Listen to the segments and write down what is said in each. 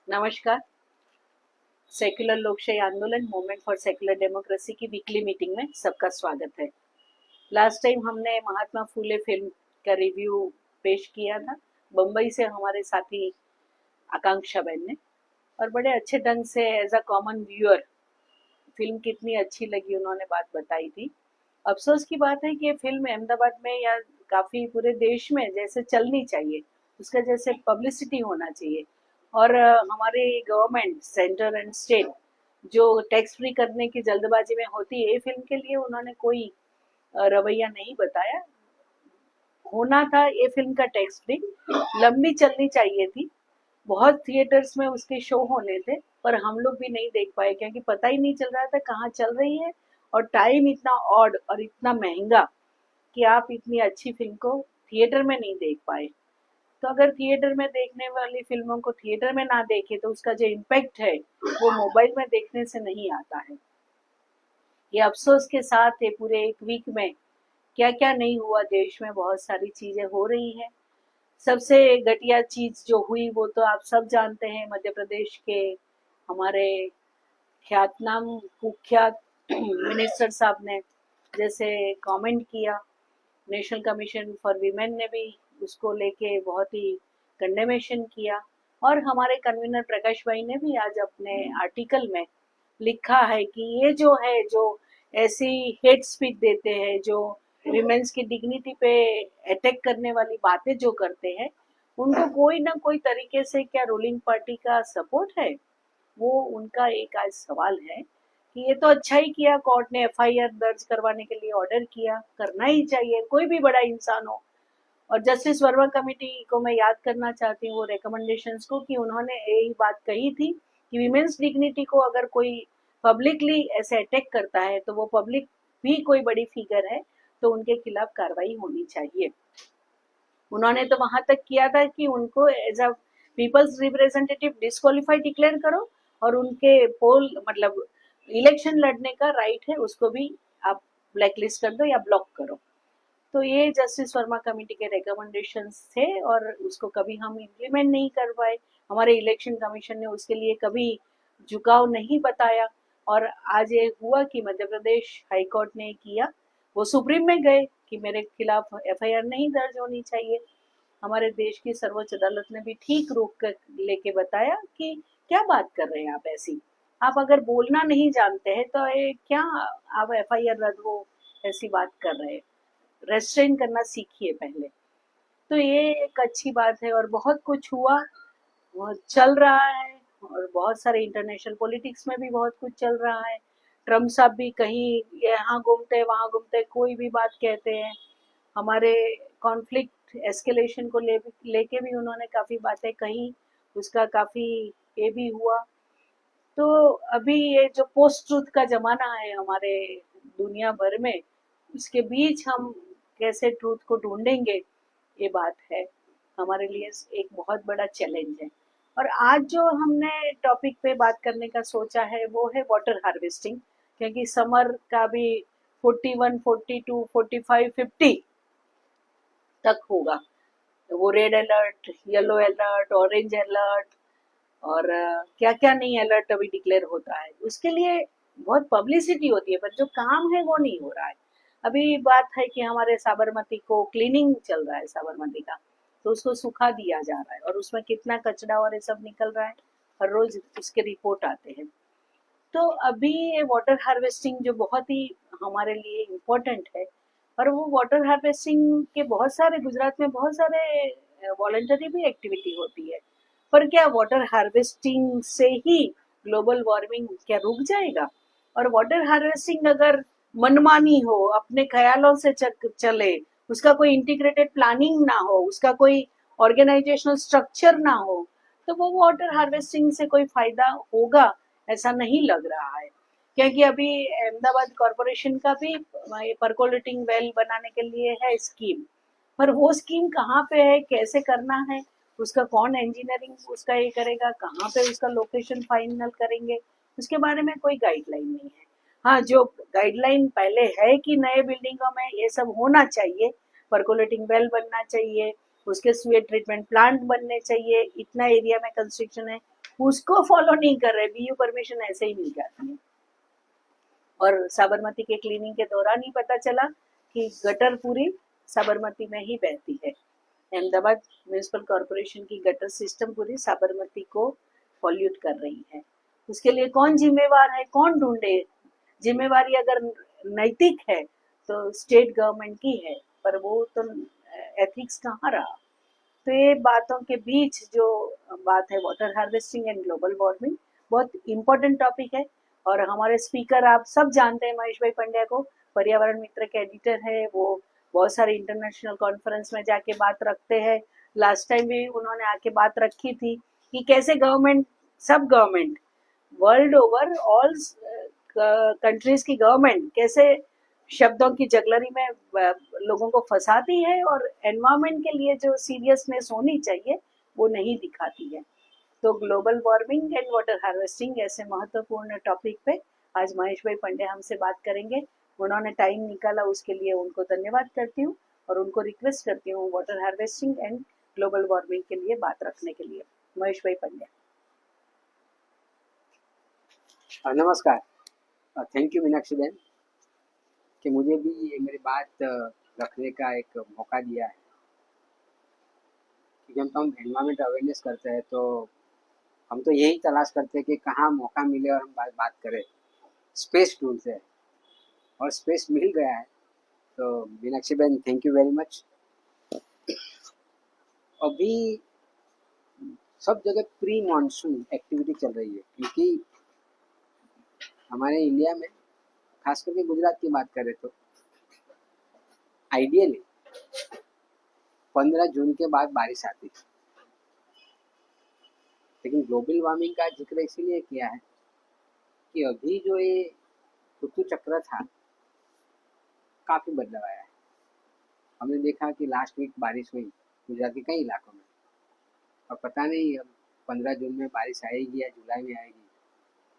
नमस्कार। सेक्युलर लोकशाही आंदोलन मूवमेंट फॉर सेक्युलर डेमोक्रेसी की वीकली मीटिंग में सबका स्वागत है। लास्ट टाइम हमने महात्मा फूले फिल्म का रिव्यू पेश किया था बम्बई से हमारे साथी आकांक्षा बहन ने, और बड़े अच्छे ढंग से as a common viewer film कितनी अच्छी लगी उन्होंने बात बताई थी। अफसोस की बात है कि ये फिल्म अहमदाबाद में या काफ़ी पूरे देश में जैसे चलनी चाहिए, उसका जैसे पब्लिसिटी होना चाहिए। और हमारे गवर्नमेंट सेंटर एंड स्टेट जो टैक्स फ्री करने की जल्दबाजी में होती है, ये फिल्म के लिए उन्होंने कोई रवैया नहीं बताया। होना था ये फिल्म का टैक्स फ्री, लंबी चलनी चाहिए थी, बहुत थिएटर्स में उसके शो होने थे, पर हम लोग भी नहीं देख पाए क्योंकि पता ही नहीं चल रहा था कहाँ चल रही है, और टाइम इतना ऑड और इतना महंगा कि आप इतनी अच्छी फिल्म को थिएटर में नहीं देख पाए। तो अगर थिएटर में देखने वाली फिल्मों को थिएटर में ना देखे तो उसका जो इम्पैक्ट है वो मोबाइल में देखने से नहीं आता है। ये अफसोस के साथ है पूरे एक वीक में क्या क्या नहीं हुआ, देश में बहुत सारी चीजें हो रही हैं। सबसे घटिया चीज जो हुई वो तो आप सब जानते हैं, मध्य प्रदेश के हमारे ख्यातनाम कुख्यात मिनिस्टर साहब ने जैसे कमेंट किया, नेशनल कमीशन फॉर वीमेन ने भी उसको लेके बहुत ही कंडेमेशन किया, और हमारे कन्वीनर प्रकाश भाई ने भी आज अपने आर्टिकल में लिखा है कि ये जो है, जो ऐसी हेट स्पीच देते हैं, जो विमेंस की डिग्निटी पे अटैक करने वाली बातें जो करते हैं, उनको कोई ना कोई तरीके से क्या रूलिंग पार्टी का सपोर्ट है, वो उनका एक आज सवाल है। कि ये तो अच्छा ही किया कोर्ट ने एफआईआर दर्ज करवाने के लिए ऑर्डर किया, करना ही चाहिए, कोई भी बड़ा इंसान हो। और जस्टिस वर्मा कमेटी को मैं याद करना चाहती हूँ वो रिकमेंडेशंस को, कि उन्होंने यही बात कही थी कि विमेंस डिग्निटी को अगर कोई पब्लिकली ऐसे अटैक करता है तो वो पब्लिक भी कोई बड़ी फिगर है तो उनके खिलाफ कार्रवाई होनी चाहिए। उन्होंने तो वहां तक किया था कि उनको as a people's representative disqualify declare करो, और उनके पोल मतलब इलेक्शन लड़ने का राइट है उसको भी आप ब्लैकलिस्ट कर दो या ब्लॉक करो। तो ये जस्टिस वर्मा कमेटी के रिकमेंडेशंस थे और उसको कभी हम इम्प्लीमेंट नहीं कर पाए। हमारे इलेक्शन कमीशन ने उसके लिए कभी झुकाव नहीं बताया, और आज ये हुआ कि मध्य प्रदेश हाई कोर्ट ने किया, वो सुप्रीम में गए कि मेरे खिलाफ एफआईआर नहीं दर्ज होनी चाहिए। हमारे देश की सर्वोच्च अदालत ने भी ठीक रोक कर लेके बताया कि क्या बात कर रहे हैं आप ऐसी, आप अगर बोलना नहीं जानते हैं तो ये क्या आप एफआईआर रद्द हो ऐसी बात कर रहे हैं, रेस्ट्रेन करना सीखिए पहले। तो ये एक अच्छी बात है, और बहुत कुछ हुआ, बहुत चल रहा है, और बहुत सारे इंटरनेशनल पॉलिटिक्स में भी बहुत कुछ चल रहा है। ट्रम्प साहब भी कहीं यहाँ घूमते वहाँ घूमते कोई भी बात कहते हैं। हमारे कॉन्फ्लिक्ट एस्केलेशन को लेके भी उन्होंने काफ़ी बातें कही, उसका काफ़ी ये भी हुआ। तो अभी ये जो पोस्ट ट्रूथ का ज़माना है हमारे दुनिया भर में, उसके बीच हम कैसे ट्रूथ को ढूंढेंगे, ये बात है हमारे लिए एक बहुत बड़ा चैलेंज है। और आज जो हमने टॉपिक पे बात करने का सोचा है वो है वाटर हार्वेस्टिंग, क्योंकि समर का भी 41, 42, 45, 50 तक होगा। तो वो red alert, yellow alert, orange alert, और क्या क्या नहीं अलर्ट अभी डिक्लेयर होता है, उसके लिए बहुत पब्लिसिटी होती है, पर जो काम है वो नहीं हो रहा है। अभी बात है कि हमारे साबरमती को क्लीनिंग चल रहा है, साबरमती का, तो उसको सुखा दिया जा रहा है, और उसमें कितना कचरा और ये सब निकल रहा है, हर रोज उसके रिपोर्ट आते हैं। तो अभी ये वाटर हार्वेस्टिंग जो बहुत ही हमारे लिए इम्पोर्टेंट है, और वो वाटर हार्वेस्टिंग के बहुत सारे गुजरात में बहुत सारे वॉलंटरी भी एक्टिविटी होती है। पर क्या वाटर हार्वेस्टिंग से ही ग्लोबल वार्मिंग क्या रुक जाएगा? और वाटर हार्वेस्टिंग अगर मनमानी हो, अपने ख्यालों से चले, उसका कोई इंटीग्रेटेड प्लानिंग ना हो, उसका कोई ऑर्गेनाइजेशनल स्ट्रक्चर ना हो, तो वो वाटर हार्वेस्टिंग से कोई फायदा होगा ऐसा नहीं लग रहा है। क्योंकि अभी अहमदाबाद कॉरपोरेशन का भी परकोलेटिंग वेल बनाने के लिए है स्कीम, पर वो स्कीम कहाँ पे है, कैसे करना है, उसका कौन इंजीनियरिंग उसका ये करेगा, कहाँ पे उसका लोकेशन फाइनल करेंगे, उसके बारे में कोई गाइडलाइन नहीं है। हाँ, जो गाइडलाइन पहले है कि नए बिल्डिंगों में ये सब होना चाहिए, परकोलेटिंग वेल बनना चाहिए, उसके स्वेट ट्रीटमेंट प्लांट बनने चाहिए, इतना एरिया में कंस्ट्रक्शन है, उसको फॉलो नहीं कर रहे, बीयू परमिशन ऐसे ही मिल जाती है। और साबरमती के क्लीनिंग के दौरान ही पता चला कि गटर पूरी साबरमती में ही बहती है। अहमदाबाद म्यूनिसिपल कॉरपोरेशन की गटर सिस्टम पूरी साबरमती को पॉल्यूट कर रही है। उसके लिए कौन जिम्मेवार है, कौन ढूंढे? जिम्मेवारी अगर नैतिक है तो स्टेट गवर्नमेंट की है, पर वो तो एथिक्स कहाँ रहा? तो ये बातों के बीच जो बात है water harvesting and global warming, बहुत इम्पोर्टेंट टॉपिक है। और हमारे स्पीकर आप सब जानते हैं महेश भाई पंड्या को, पर्यावरण मित्र के एडिटर है वो। बहुत सारे इंटरनेशनल कॉन्फ्रेंस में जाके बात रखते हैं। लास्ट टाइम भी उन्होंने आके बात रखी थी कि कैसे गवर्नमेंट, सब government world over, all countries की गवर्नमेंट कैसे शब्दों की जगलरी में लोगों को फंसाती है और एनवायरमेंट के लिए जो सीरियसनेस होनी चाहिए वो नहीं दिखाती है। तो global warming and water harvesting ऐसे महत्वपूर्ण टॉपिक पे आज महेश भाई पंड्या हमसे बात करेंगे। उन्होंने टाइम निकाला, उसके लिए उनको धन्यवाद करती हूँ और उनको रिक्वेस्ट करती हूँ water harvesting and global warming के लिए बात रखने के लिए। महेश भाई पंड्या। नमस्कार। थैंक यू मीनाक्षी बहन कि मुझे भी ये मेरी बात रखने का एक मौका दिया है। जब हम एनवायरमेंट अवेयरनेस करते हैं तो हम तो यही तलाश करते हैं कि कहाँ मौका मिले और हम बात करें, स्पेस ढूंढते हैं और स्पेस मिल गया है। तो मीनाक्षी बहन थैंक यू वेरी मच। अभी सब जगह प्री मानसून एक्टिविटी चल रही है, क्योंकि हमारे इंडिया में खास करके गुजरात की बात करें तो आइडियली 15 जून के बाद बारिश आती है, लेकिन ग्लोबल वार्मिंग का जिक्र इसीलिए किया है कि अभी जो ये ऋतु चक्र था काफ़ी बदलाव आया है। हमने देखा कि लास्ट वीक बारिश हुई गुजरात के कई इलाकों में, और पता नहीं अब 15 जून में बारिश आएगी या जुलाई में आएगी,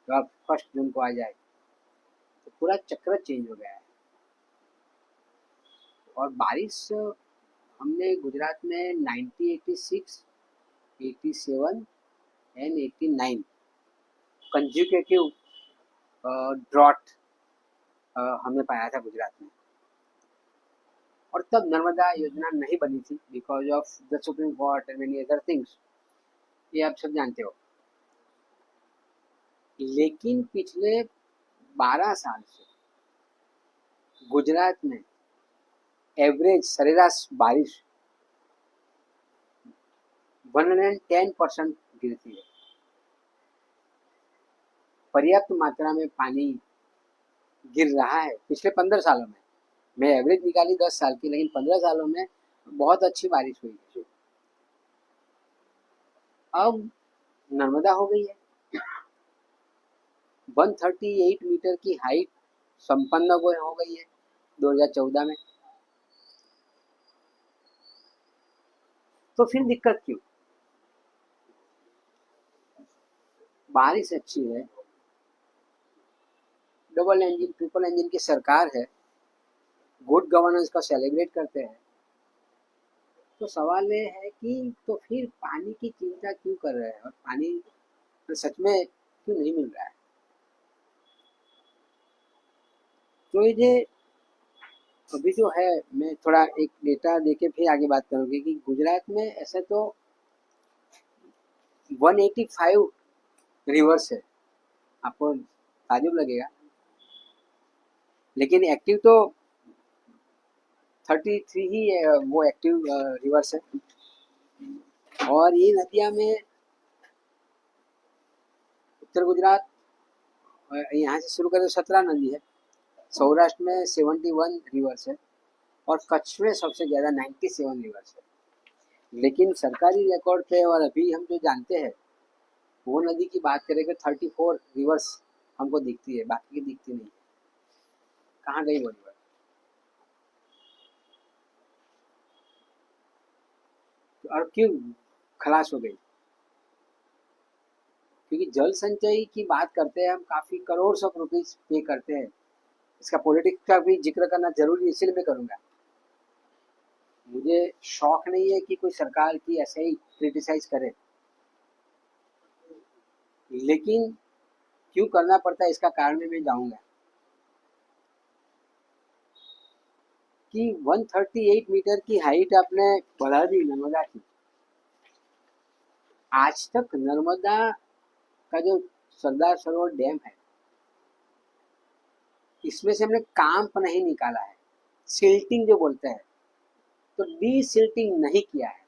तो अब 1 जून को आ जाए तो पूरा चक्र चेंज हो गया है। और बारिश हमने गुजरात में 1986, 87 एंड 89 कंज्यूकेटिव ड्रॉट हमने पाया था गुजरात में। और तब नर्मदा योजना नहीं बनी थी because of the supreme court and many other things, ये आप सब जानते हो। लेकिन पिछले 12 साल से गुजरात में एवरेज सरेराश बारिश 110% गिरती है। पर्याप्त मात्रा में पानी गिर रहा है पिछले 15 सालों में। मैं एवरेज निकाली 10 साल की, लेकिन 15 सालों में बहुत अच्छी बारिश हुई है। अब नर्मदा हो गई है 138 मीटर की हाइट संपन्न हो गई है 2014 में। तो फिर दिक्कत क्यों? बारिश अच्छी है, डबल इंजन ट्रिपल इंजन की सरकार है, गुड गवर्नेंस का सेलिब्रेट करते हैं। तो सवाल ये है कि तो फिर पानी की चिंता क्यों कर रहे हैं और पानी तो सच में क्यों नहीं मिल रहा है? तो ये अभी जो है, मैं थोड़ा एक डेटा देके फिर आगे बात करूँगी कि गुजरात में ऐसे तो 185 रिवर्स है। आपको ताजुब लगेगा, लेकिन एक्टिव तो 33 ही वो एक्टिव रिवर्स है। और ये नदियाँ में उत्तर गुजरात यहाँ से शुरू करें 17 नदी है, सौराष्ट्र में 71 रिवर्स है और कच्छ में सबसे ज़्यादा 97 रिवर्स है। लेकिन सरकारी रिकॉर्ड पे और अभी हम जो जानते हैं वो नदी की बात करें तो 34 रिवर्स हमको दिखती है, बाकी की दिखती नहीं है। कहाँ गई वो रिवर? और क्यों खलास हो गई? क्योंकि जल संचय की बात करते हैं हम, काफ़ी करोड़ ऑफ रुपीज पे करते हैं। इसका पॉलिटिक्स का भी जिक्र करना जरूरी, इसलिए मैं करूँगा। मुझे शौक नहीं है कि कोई सरकार की ऐसे ही क्रिटिसाइज करे। लेकिन क्यों करना पड़ता है इसका कारण में मैं जाऊंगा कि 138 मीटर की हाइट आपने बढ़ा दी नर्मदा की। आज तक नर्मदा का जो सरदार सरोवर डैम है इसमें से हमने कांप नहीं निकाला है, सिल्टिंग जो बोलते हैं, तो डी सिल्टिंग नहीं किया है।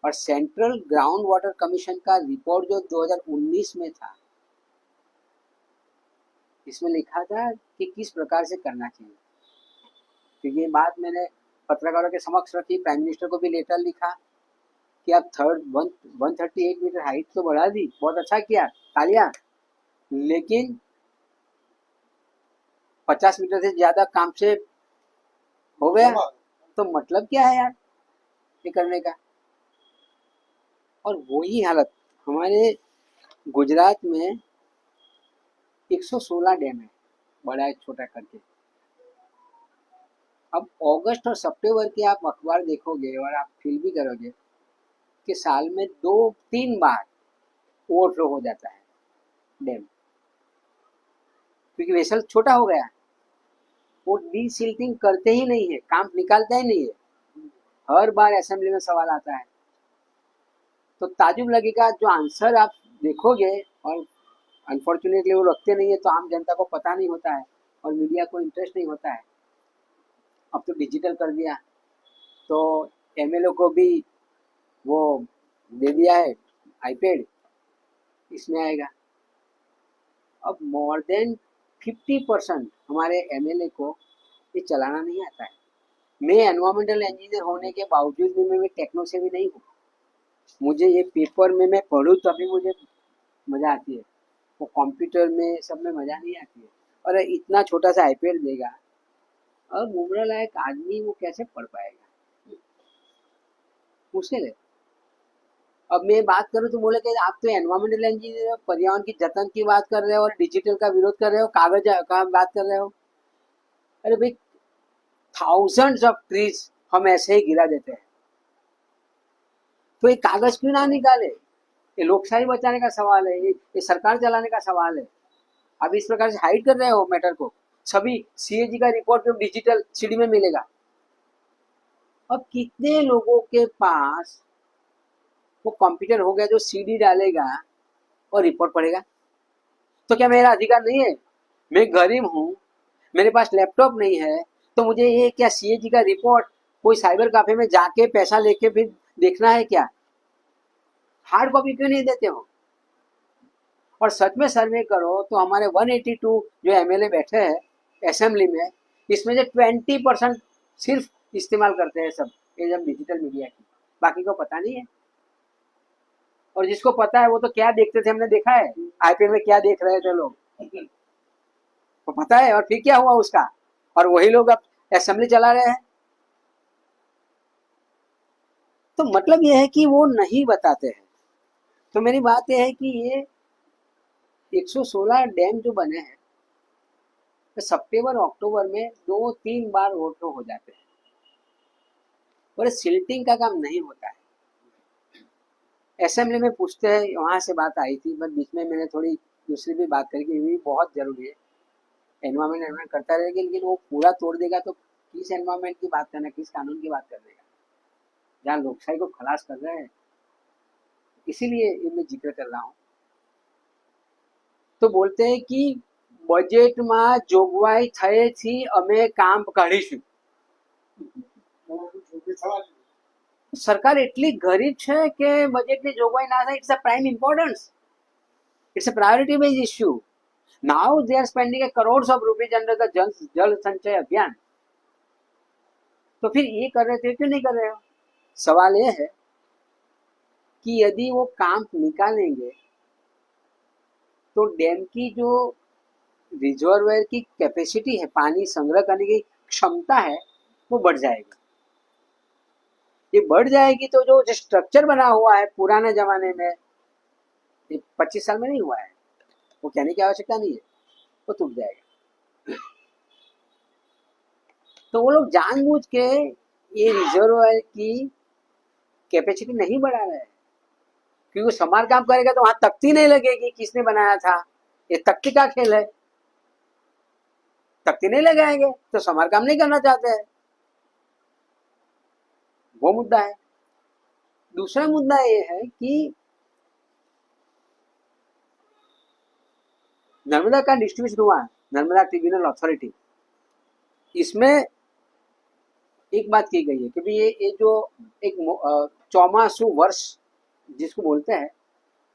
और सेंट्रल ग्राउंड वाटर कमीशन का रिपोर्ट जो 2019 में था, इसमें लिखा था कि किस प्रकार से करना चाहिए। तो ये बात मैंने पत्रकारों के समक्ष रखी, प्राइम मिनिस्टर को भी लेटर लिखा कि आप 138 मीटर हाइट तो बढ़ा दी, बहुत अच्छा किया, तालियां, लेकिन 50 मीटर से ज्यादा काम से हो गया तो मतलब क्या है यार ये करने का। और वही हालत हमारे गुजरात में 116 डैम है, बड़ा है छोटा करके। अब अगस्त और सितंबर के आप अखबार देखोगे और आप फील भी करोगे कि साल में 2-3 बार ओवरफ्लो हो जाता है डैम, क्योंकि वेसल छोटा हो गया, वो डी सिल्टिंग करते ही नहीं है, काम निकालता ही नहीं है। हर बार असेंबली में सवाल आता है, तो ताजुब लगेगा जो आंसर आप देखोगे, और अनफॉर्चुनेटली वो रखते नहीं है, तो आम जनता को पता नहीं होता है और मीडिया को इंटरेस्ट नहीं होता है। अब तो डिजिटल कर दिया, तो एमएलए को भी वो दे दिया है आईपैड, इसमें आएगा। अब मोर देन 50% हमारे एमएलए को ये चलाना नहीं आता है। मैं एनवायरमेंटल इंजीनियर होने के बावजूद भी मैं टेक्नो से भी नहीं हूँ। मुझे ये पेपर में मैं पढ़ूँ तभी मुझे मजा आती है, वो कंप्यूटर में सब में मजा नहीं आती है। और इतना छोटा सा आईपैड देगा, अब उम्र लायक आदमी वो कैसे पढ़ पाएगा, मुश्किल है। अब मैं बात करूँ तो बोले कि आप तो एनवायरमेंटल इंजीनियर, पर्यावरण की जतन की बात कर रहे हो और डिजिटल का विरोध कर रहे हो, कागज का बात कर रहे हो। अरे भाई, थाउजेंड्स ऑफ ट्रीज हम ऐसे ही गिरा देते हैं, तो ये कागज क्यों ना निकाले। ये लोकशाही बचाने का सवाल है, ये सरकार चलाने का सवाल है। अब इस प्रकार से हाइड कर रहे हो मैटर को। सभी सीएजी का रिपोर्ट जो डिजिटल सीडी में मिलेगा। अब कितने लोगों के पास वो कंप्यूटर हो गया जो सीडी डालेगा और रिपोर्ट पढ़ेगा। तो क्या मेरा अधिकार नहीं है? मैं गरीब हूँ, मेरे पास लैपटॉप नहीं है, तो मुझे ये क्या सीएजी का रिपोर्ट कोई साइबर कैफे में जाके पैसा लेके फिर देखना है क्या? हार्ड कॉपी क्यों नहीं देते हो? और सच में सर्वे करो तो हमारे 182 जो एमएलए बैठे हैं असेंबली में, इसमें से 20% सिर्फ इस्तेमाल करते हैं सब ये जब डिजिटल मीडिया की, बाकी को पता नहीं है। और जिसको पता है वो तो क्या देखते थे हमने देखा है, आईपीएल में क्या देख रहे थे लोग, तो पता है। और फिर क्या हुआ उसका, और वही लोग अब असेंबली चला रहे हैं। तो मतलब ये है कि वो नहीं बताते हैं। तो मेरी बात यह है कि ये 116 डैम जो बने हैं, तो सितंबर अक्टूबर में 2-3 बार ओवरफ्लो हो जाते हैं, और सिल्टिंग का काम नहीं होता है। असेंबली में पूछते हैं, वहां से बात आई थी, बट बीच में मैंने थोड़ी दूसरी भी बात करी कि ये भी बहुत जरूरी है। एनवायरमेंट करता रहेगा, लेकिन वो पूरा तोड़ देगा तो किस एनवायरमेंट की बात करना, किस कानून की बात कर देगा, जहाँ लोकशाही को खलास कर रहे हैं। इसीलिए ये मैं जिक्र कर रहा हूँ। तो बोलते हैं कि બજેટમાં જોગવાઈ થઈ છે, અમે કામ કાઢીશું। સરકાર એટલી ગરીબ છે કે બજેટની જોગવાઈ ના થાય। It's a prime importance, it's a priority base issue. Now they are spending crores of rupees under the Jal Sanchay अभियान। तो फिर ये कर रहे थे, क्यों नहीं कर रहे हो? सवाल ये है कि यदि वो काम निकालेंगे तो डैम की जो रिजर्वायर की कैपेसिटी है, पानी संग्रह करने की क्षमता है, वो बढ़ जाएगी। ये बढ़ जाएगी तो जो स्ट्रक्चर बना हुआ है पुराने जमाने में, ये 25 साल में नहीं हुआ है, वो कहने की आवश्यकता नहीं है, वो टूट जाएगा। तो वो लोग जानबूझ के ये रिजर्वायर की कैपेसिटी नहीं बढ़ा रहे हैं। क्योंकि समारकाम करेगा तो वहां तख्ती नहीं लगेगी किसने बनाया था, ये तख्ती का खेल है, तख्ती नहीं लगाएंगे तो समारकाम नहीं करना चाहते हैं, वो मुद्दा है। दूसरा मुद्दा ये है कि नर्मदा का डिस्ट्रीब्यूशन हुआ, नर्मदा ट्रिब्यूनल अथॉरिटी, इसमें एक बात की गई है कि ये जो एक चौमासु वर्ष जिसको बोलते हैं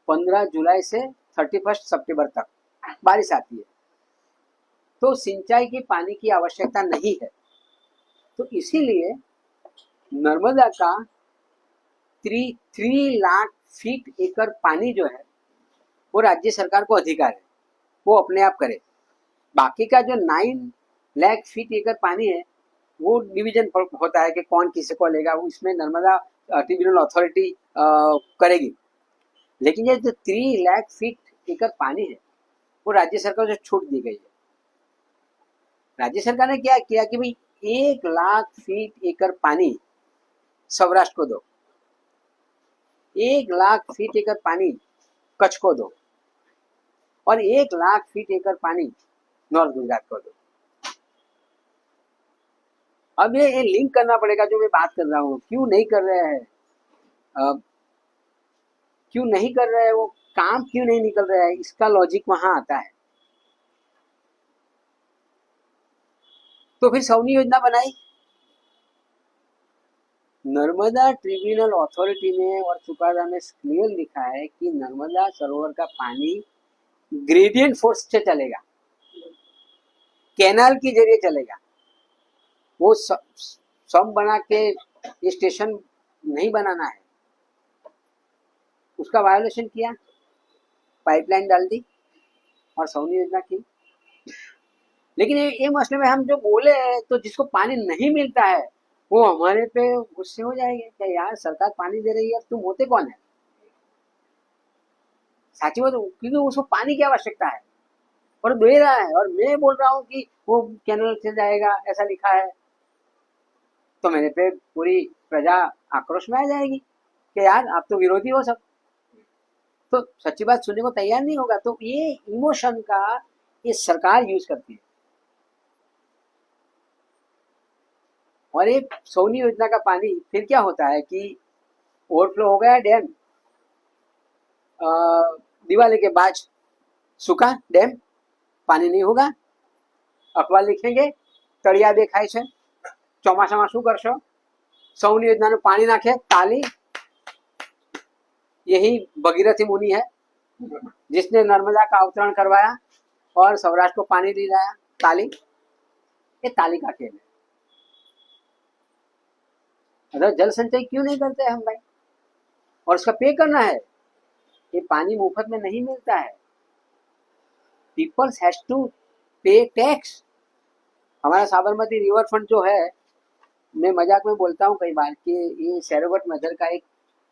15 जुलाई से 31 सितंबर तक बारिश आती है, तो सिंचाई की पानी की आवश्यकता नहीं है, तो इसीलिए नर्मदा का 3 लाख फीट एकड़ पानी जो है वो राज्य सरकार को अधिकार है, वो अपने आप करे। बाकी का जो 9 लाख फीट एकड़ पानी है वो डिवीजन होता है कि कौन किसे को लेगा, वो इसमें नर्मदा ट्रिब्यूनल अथॉरिटी करेगी। लेकिन ये जो 3 लाख फीट एकड़ पानी है वो राज्य सरकार को छूट दी गई है। राज्य सरकार ने क्या किया कि भाई 1 लाख फीट एकड़ पानी सौराष्ट्र को दो, 1 लाख फीट एकड़ पानी कच्छ को दो, और 1 लाख फीट एकड़ पानी नॉर्थ गुजरात को दो। अब ये लिंक करना पड़ेगा जो मैं बात कर रहा हूँ, क्यों नहीं कर रहे हैं, क्यों नहीं कर रहे हैं, वो काम क्यों नहीं निकल रहा है, इसका लॉजिक वहां आता है। तो फिर सौनी योजना बनाई नर्मदा ट्रिब्यूनल अथॉरिटी ने, और चुकादा में क्लियर लिखा है कि नर्मदा सरोवर का पानी ग्रेडियंट फोर्स से चलेगा, कैनाल के जरिए चलेगा, वो सब बना के स्टेशन नहीं बनाना है। उसका वायोलेशन किया, पाइपलाइन डाल दी और सौनी योजना की। लेकिन ये मसले में हम जो बोले तो जिसको पानी नहीं मिलता है वो हमारे पे गुस्से हो जाएंगे कि यार सरकार पानी दे रही है, तुम होते कौन है, साची बात, क्योंकि उसको पानी की आवश्यकता है और दे रहा है, और मैं बोल रहा हूँ कि वो कैनल से जाएगा ऐसा लिखा है, तो मेरे पे पूरी प्रजा आक्रोश में आ जाएगी कि यार आप तो विरोधी हो सब, तो सच्ची बात सुनने को तैयार नहीं होगा। तो ये इमोशन का ये सरकार यूज करती है। और ये सोनी योजना का पानी फिर क्या होता है कि ओवरफ्लो हो गया डैम, दिवाली के बाद सूखा डैम, पानी नहीं होगा, अखबार लिखेंगे तળિયા દેખાય છે, ચોમાસામાં શું કરશો, સૌની યોજનાનું પાણી નાખે તાલી। यही भगीरथी मुनि है जिसने नर्मदा का अवतरण करवाया और सौराष्ट्र को पानी दिलाया, ताली। ये ताली का खेल है। अगर जल संचय क्यों नहीं करते हम भाई, और उसका पे करना है, ये पानी मुफ्त में नहीं मिलता है, पीपल्स हैज टू पे टैक्स। हमारा साबरमती रिवर फ्रंट जो है, मैं मजाक में बोलता हूँ कई बार कि ये सैरोगेट मेथड का एक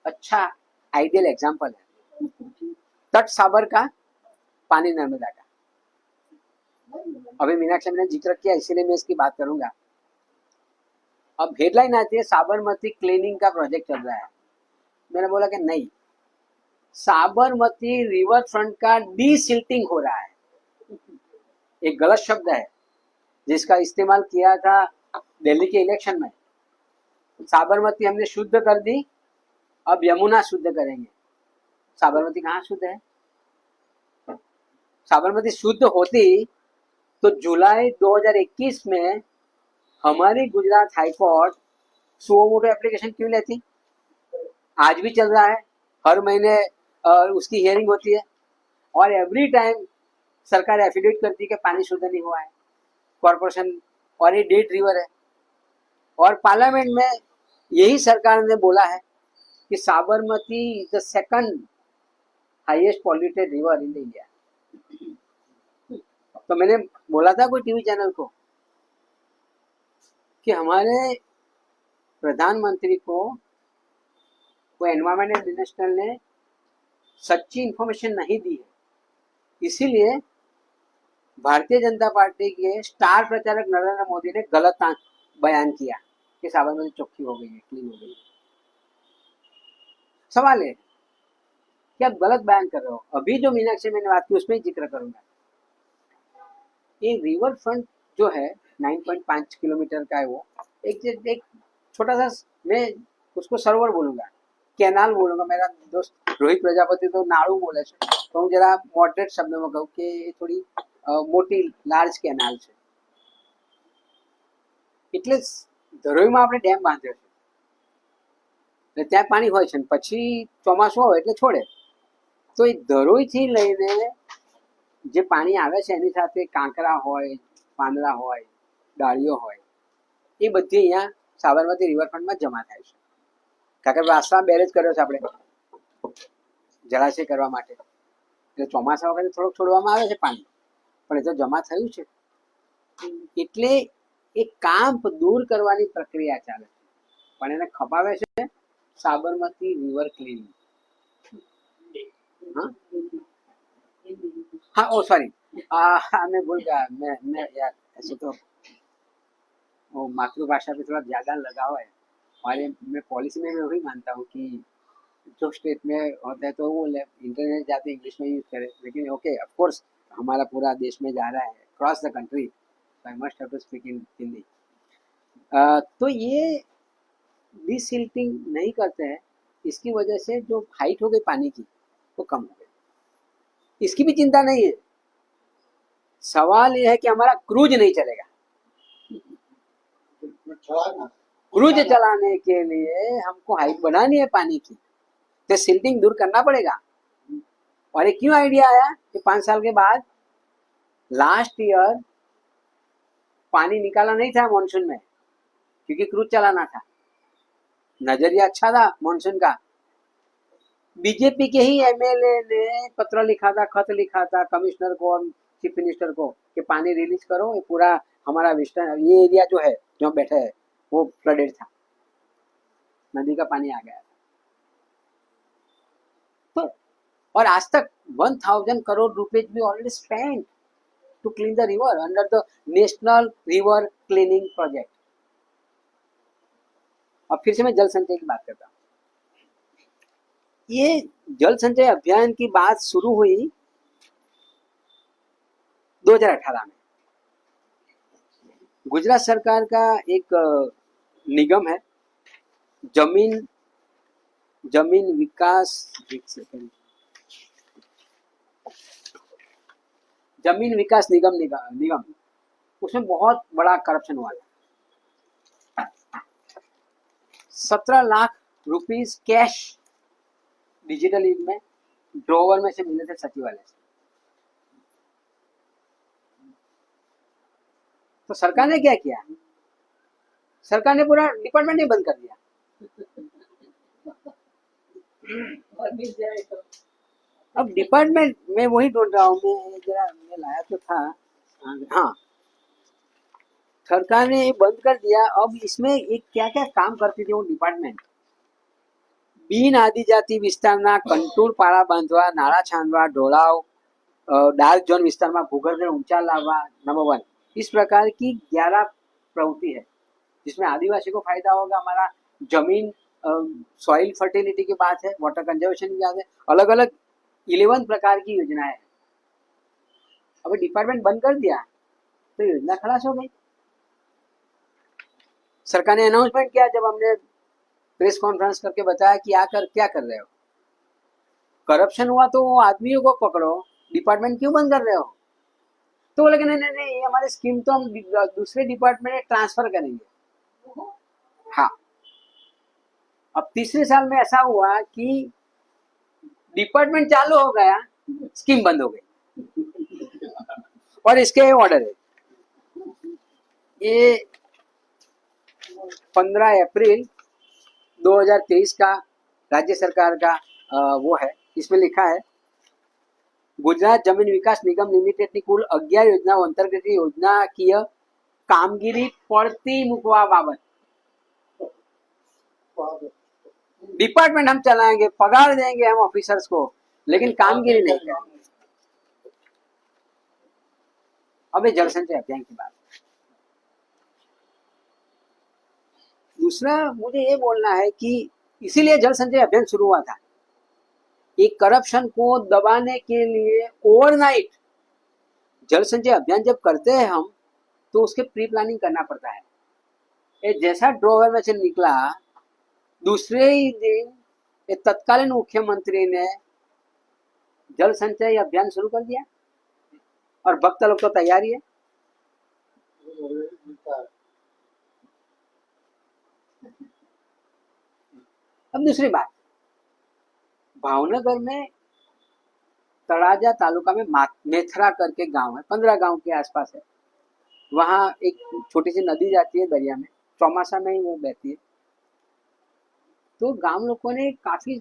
अच्छा आइडियल एग्जांपल है। तट साबर का पानी नर्मदा का, अभी मीनाक्षी ने जिक्र किया इसीलिए मैं इसकी बात करूंगा। अब हेडलाइन आती है साबरमती क्लीनिंग का प्रोजेक्ट चल रहा है, मैंने बोला कि नहीं, साबरमती रिवर फ्रंट का डीसिल्टिंग हो रहा है। एक गलत शब्द है जिसका इस्तेमाल किया था दिल्ली के इलेक्शन में। साबरमती हमने शुद्ध कर दी, अब यमुना शुद्ध करेंगे। साबरमती कहाँ शुद्ध है? साबरमती शुद्ध होती तो जुलाई 2021 में हमारी गुजरात हाईकोर्ट सुओमोटो एप्लीकेशन क्यों लेती? आज भी चल रहा है, हर महीने उसकी हियरिंग होती है और एवरी टाइम सरकार एफिडेविट करती है कि पानी शुद्ध नहीं हुआ है, कॉर्पोरेशन, और ये डेट रिवर है। और पार्लियामेंट में यही सरकार ने बोला है कि Sabarmati is the second highest polluted river in India. तो मैंने बोला था कोई टीवी चैनल को कि हमारे प्रधानमंत्री को कोई एनवायरमेंट मिनिस्टर ने सच्ची इंफॉर्मेशन नहीं दी है, इसीलिए भारतीय जनता पार्टी के स्टार प्रचारक नरेंद्र मोदी ने गलत बयान किया कि साबरमती चौख्खी हो गई है, क्लीन हो गई है। सवाल है कि आप गलत बयान कर रहे हो। अभी जो मीनाक्षी मैंने बात की उसमें ही जिक्र करूंगा। ये रिवर फ्रंट जो है 9.5 किलोमीटर का है, वो एक छोटा सा, मैं उसको सरोवर बोलूंगा, कैनाल बोलूंगा। मेरा दोस्त रोहित प्रजापति तो नाड़ू बोले છે, तो હું જરા મોડરેટ શબ્દમાં કહું કે એ થોડી મોટી લાર્જ કેનાલ છે। એટલે ધરોઈમાં આપણે ડેમ બાંધ્યો છે, એટલે ત્યાં પાણી હોય છે, પછી ચોમાસું આવે એટલે છોડે। તો એ ધરોઈથી લઈને જે પાણી આવે છે એની સાથે કાંકરા હોય, પાંદડા હોય, ડાળીઓ હોય, એ બધી અહીંયા સાબરમતી રિવરફ્રન્ટમાં જમા થાય છે। કારણ કે આસામ બેરેજ કર્યો છે આપણે જળાશય કરવા માટે, એટલે ચોમાસા વખતે થોડુંક છોડવામાં આવે છે પાણી, પણ એ તો જમા થયું છે। એટલે એ કામ દૂર કરવાની પ્રક્રિયા ચાલે છે, પણ એને ખપાવે છે સાબરમતી રિવર ક્લીનિંગ। हाँ हाँ, ओ सॉरी, मैं भूल गया। मैं यार ऐसे तो वो मातृभाषा पे थोड़ा ज्यादा लगाव है, और ये मैं पॉलिसी में वही मानता हूँ कि जो स्टेट में होता है तो वो इंटरनेट जाते इंग्लिश में यूज करे, लेकिन ओके ऑफ कोर्स हमारा पूरा देश में जा रहा है, cross the country, I must have to speak in Hindi. तो ये डिसिल्टिंग नहीं करते हैं, इसकी वजह से जो हाइट हो गई पानी की वो कम हो गई। इसकी भी चिंता नहीं है, सवाल ये है कि हमारा क्रूज नहीं चलेगा। क्रूज चलाने के लिए हमको हाइट बढ़ानी है पानी की, तो सिल्टिंग दूर करना पड़ेगा। और ये क्यों आइडिया आया कि 5 साल के बाद, लास्ट ईयर पानी निकाला नहीं था मानसून में क्योंकि क्रूज चलाना था, नजरिया अच्छा था मानसून का। बीजेपी के ही एमएलए ने पत्र लिखा था, खत लिखा था कमिश्नर को और चीफ मिनिस्टर को कि पानी रिलीज करो, ये पूरा हमारा वेस्टर्न ये एरिया जो है जो बैठे है वो फ्लडेड था, नदी का पानी आ गया था। तो और आज तक 1000 करोड़ रुपीज भी already spent to clean the river under the national river cleaning project. अब फिर से मैं जल संचय की बात करता हूँ। ये जल संचय अभियान की बात शुरू हुई 2018 में। गुजरात सरकार का एक निगम है, जमीन विकास निगम, उसमें बहुत बड़ा करप्शन हुआ था। 17 लाख रुपीस कैश डिजिटल युग में ड्रॉवर में से मिले थे सचिवालय से। तो सरकार ने क्या किया, सरकार ने पूरा डिपार्टमेंट ही बंद कर दिया। अब डिपार्टमेंट में वही ढूंढ रहा हूँ मैं, जरा मैं लाया तो था। हाँ, सरकार ने बंद कर दिया। अब इसमें एक क्या क्या काम करती थी वो डिपार्टमेंट, બિન આદિજાતિ વિસ્તારના કંટુર પાળા બાંધવા, નાળા છાંદવા, ઢોળાવ, डार्क जोन विस्तार में भूगर्भ ऊंचा लावा, नंबर 1। इस प्रकार की 11 प्रवृत्ति है जिसमें आदिवासी को फायदा होगा, हमारा जमीन सॉइल फर्टिलिटी की बात है, वाटर कंजर्वेशन की बात है, अलग अलग 11 प्रकार की योजनाएं हैं। अभी डिपार्टमेंट बंद कर दिया तो योजना खलास हो गई। सरकार ने अनाउंसमेंट किया जब हमने प्रेस कॉन्फ्रेंस करके बताया कि क्या कर रहे हो, करप्शन हुआ तो आदमियों को पकड़ो, डिपार्टमेंट क्यों बंद कर रहे हो। तो बोले कि नहीं ये हमारी स्कीम तो हम दूसरे डिपार्टमेंट में ट्रांसफर करेंगे। हाँ, अब तीसरे साल में ऐसा हुआ कि डिपार्टमेंट चालू हो गया, स्कीम बंद हो गई। और इसके ऑर्डर है, ये 15 अप्रैल 2023 का राज्य सरकार का वो है। इसमें लिखा है, गुजरात जमीन विकास निगम लिमिटेडની કુલ 11 યોજનાઓ અંતર્ગત યોજનાકીય કામગીરી પડતી મૂકવા બાબત डिपार्टमेंट हम चलाएंगे, पगार देंगे हम ऑफिसर्स को, लेकिन कामगिरी नहीं करेंगे। अब ये जल संचय अभियान की बात। दूसरा मुझे ये बोलना है कि इसीलिए जल संचय अभियान शुरू हुआ था। एक करप्शन को दबाने के लिए ओवरनाइट जल संचय अभियान जब करते हैं हम, तो उसके प्री प्लानिंग करना पड़ता है। ये जैसा ड्रॉवर में से निकला, दूसरे ही दिन ये तत्कालीन मुख्यमंत्री ने जल संचय अभियान शुरू कर दिया और भक्त लोग तो तैयार ही है। अब दूसरी बात, भावनगर में तळाजा तालुका में मेथरा करके गांव है, 15 गांव के आसपास है। वहां एक छोटी सी नदी जाती है दरिया में, चौमासा में ही वो बहती है। तो गांव लोगों ने काफी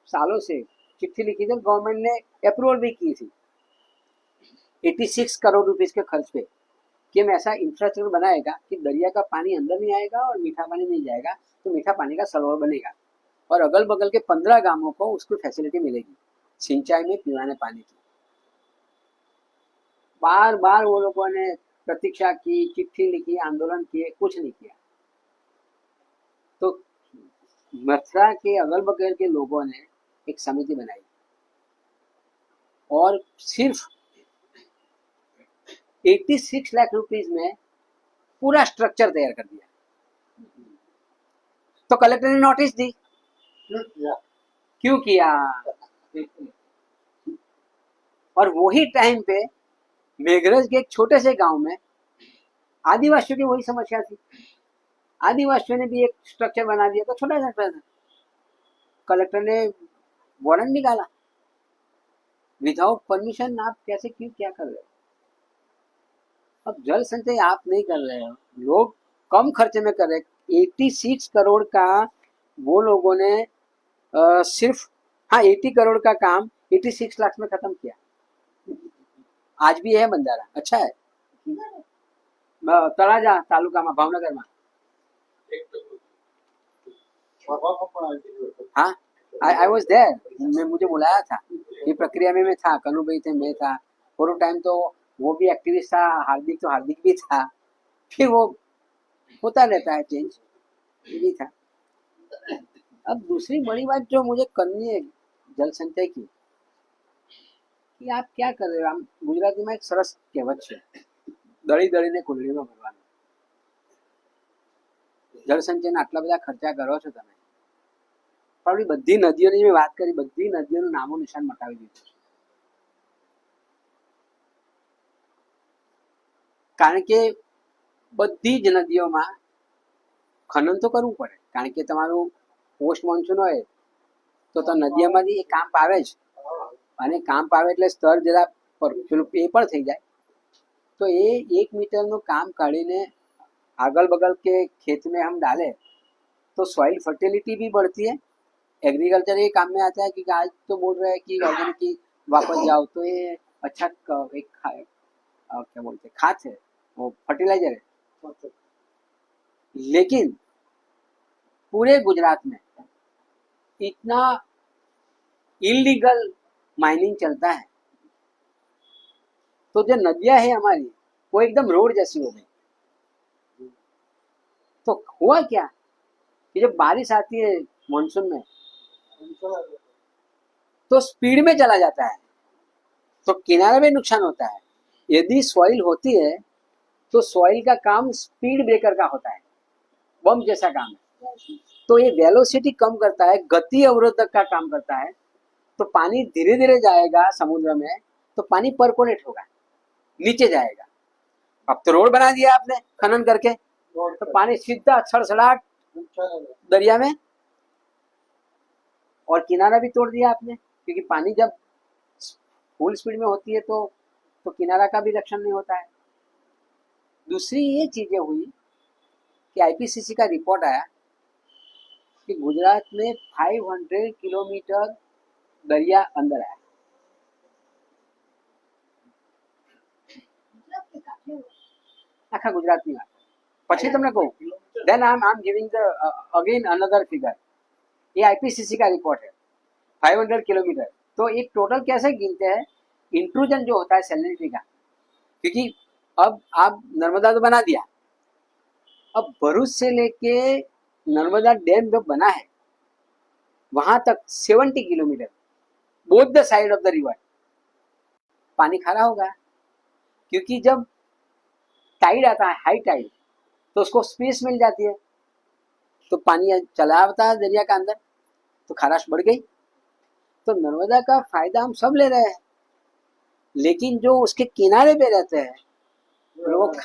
सालों से चिट्ठी लिखी थी, गवर्नमेंट ने अप्रूवल भी की थी 86 करोड़ रुपीस के खर्च पे, कि हम ऐसा इंफ्रास्ट्रक्चर बनाएगा कि दरिया का पानी अंदर नहीं आएगा और मीठा पानी नहीं जाएगा, तो मीठा पानी का सरोवर बनेगा और अगल बगल के 15 गांवों को उसकी फैसिलिटी मिलेगी सिंचाई में, पीने पानी की। बार बार वो लोगों ने प्रतीक्षा की, चिट्ठी लिखी, आंदोलन किए, कुछ नहीं किया। तो मथुरा के अगल बगल के लोगों ने एक समिति बनाई और सिर्फ 86 लाख रुपीस में पूरा स्ट्रक्चर तैयार कर दिया। तो कलेक्टर ने नोटिस दी। क्यों किया? और वही टाइम पे मेघरज के एक छोटे से गांव में आदिवासियों की वही समस्या थी। आदिवासियों ने भी एक स्ट्रक्चर बना दिया, तो छोटा सा था। कलेक्टर ने वारंट निकाला, विदाउट परमिशन आप कैसे, क्यों, क्या कर रहे हो? अब जल संचय आप नहीं कर रहे हो, लोग कम खर्चे में कर रहे। 86 करोड़ का वो लोगों ने सिर्फ 80 करोड़ का काम 86 लाख में खत्म किया। आज भी है बंजारा, अच्छा है। तळाजा तालुका में, भावनगर में। हाँ, आई वॉज देयर, मुझे बुलाया था, ये प्रक्रिया में मैं था, कन्नू भाई थे, मैं था। और टाइम तो वो भी एक्टिविस्ट था, हार्दिक तो हार्दिक भी था। फिर वो होता रहता है चेंज, भी था। अब दूसरी बड़ी बात जो मुझे करनी है जल संचय की, कि आप क्या कर रहे हो? आम गुजराती में एक सरस कहेवत है, दड़ी दड़ीने કુંડળીમાં ભરવાનું। જળ સંચયના આટલા બધા ખર્ચા કરો છો તમે, પણ બધી નદીઓની મેં વાત કરી, બધી નદીઓનું નામો નિશાન મટાવી દીધું છે। કારણ કે બધી જ નદીઓમાં ખનન તો કરવું પડે, કારણ કે તમારું પોસ્ટ મોન્સૂન હોય તો નદીઓમાંથી એ કામ પાવે જ, અને કામ પાવે એટલે સ્તર જરા પેલું એ પણ થઈ જાય। तो ये 1 मीटर નું કામ કાઢીને अगल बगल के खेत में हम डालें तो सॉइल फर्टिलिटी भी बढ़ती है। एग्रीकल्चर ये काम में आता है कि आज तो बोल रहे हैं कि ऑर्गेनिक की वापस जाओ, तो ये अच्छा एक क्या बोलते हैं, खाद है, वो फर्टिलाइजर है। लेकिन पूरे गुजरात में इतना इलीगल माइनिंग चलता है, तो जो नदियां है हमारी वो एकदम रोड जैसी हो गई। तो हुआ क्या कि जब बारिश आती है मानसून में तो स्पीड में चला जाता है, तो किनारे में नुकसान होता है। यदि सॉइल होती है तो सॉइल का काम स्पीड ब्रेकर का होता है, बम जैसा काम है। तो ये वेलोसिटी कम करता है, गति अवरोधक का काम करता है। तो पानी धीरे धीरे जाएगा समुद्र में, तो पानी परकोलेट होगा, नीचे जाएगा। अब तो रोड बना दिया आपने खनन करके, तो पानी सीधा सड़सड़ाहट दरिया में, और किनारा भी तोड़ दिया आपने, क्योंकि पानी जब फुल स्पीड में होती है तो किनारा का भी रक्षण नहीं होता है। दूसरी ये चीजें हुई कि आईपीसीसी का रिपोर्ट आया कि गुजरात में 500 किलोमीटर दरिया अंदर आया। आखा गुजरात में પછી તમને કહું, then I am giving the again another figure. ये आईपीसीसी का रिपोर्ट है, 500 किलोमीटर। तो एक टोटल कैसे गिनते हैं, इंट्रूजन जो होता है सैलिनिटी का, क्योंकि अब आप नर्मदा तो बना दिया, अब भरूच से लेके नर्मदा डैम जो बना है वहां तक 70 kilometre, both the side of the river पानी खारा होगा, क्योंकि जब टाइड आता है, हाई टाइड, तो उसको स्पेस मिल जाती है, तो पानी चला आता है दरिया का अंदर, तो खाराश बढ़ गई। तो नर्मदा का फायदा हम सब ले रहे हैं, लेकिन जो उसके किनारे पे रहते हैं लोगों को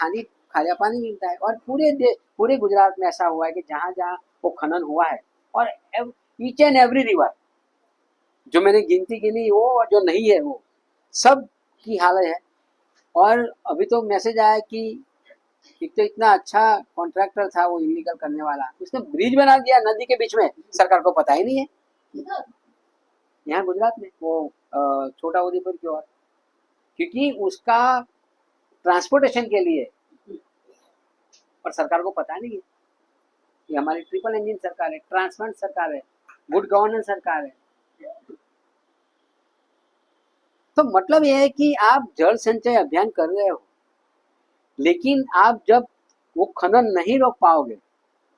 खारा पानी मिलता है। और पूरे गुजरात में ऐसा हुआ है कि जहाँ जहाँ वो खनन हुआ है, और ईच एंड एवरी रिवर जो मैंने गिनती गिनी वो और जो नहीं है वो सब की हालत है। और अभी तो मैसेज आया कि एक तो इतना अच्छा कॉन्ट्रैक्टर था वो इलीगल करने वाला, उसने ब्रिज बना दिया नदी के बीच में, सरकार को पता ही नहीं है। यहाँ गुजरात में वो छोटा उदेपुर की ओर, क्योंकि उसका ट्रांसपोर्टेशन के लिए, और सरकार को पता नहीं है। ये हमारी ट्रिपल इंजन सरकार है, ट्रांसपेरेंट सरकार है, गुड गवर्नेंस सरकार है। तो मतलब यह है कि आप जल संचय अभियान कर रहे हो, लेकिन आप जब वो खनन नहीं रोक पाओगे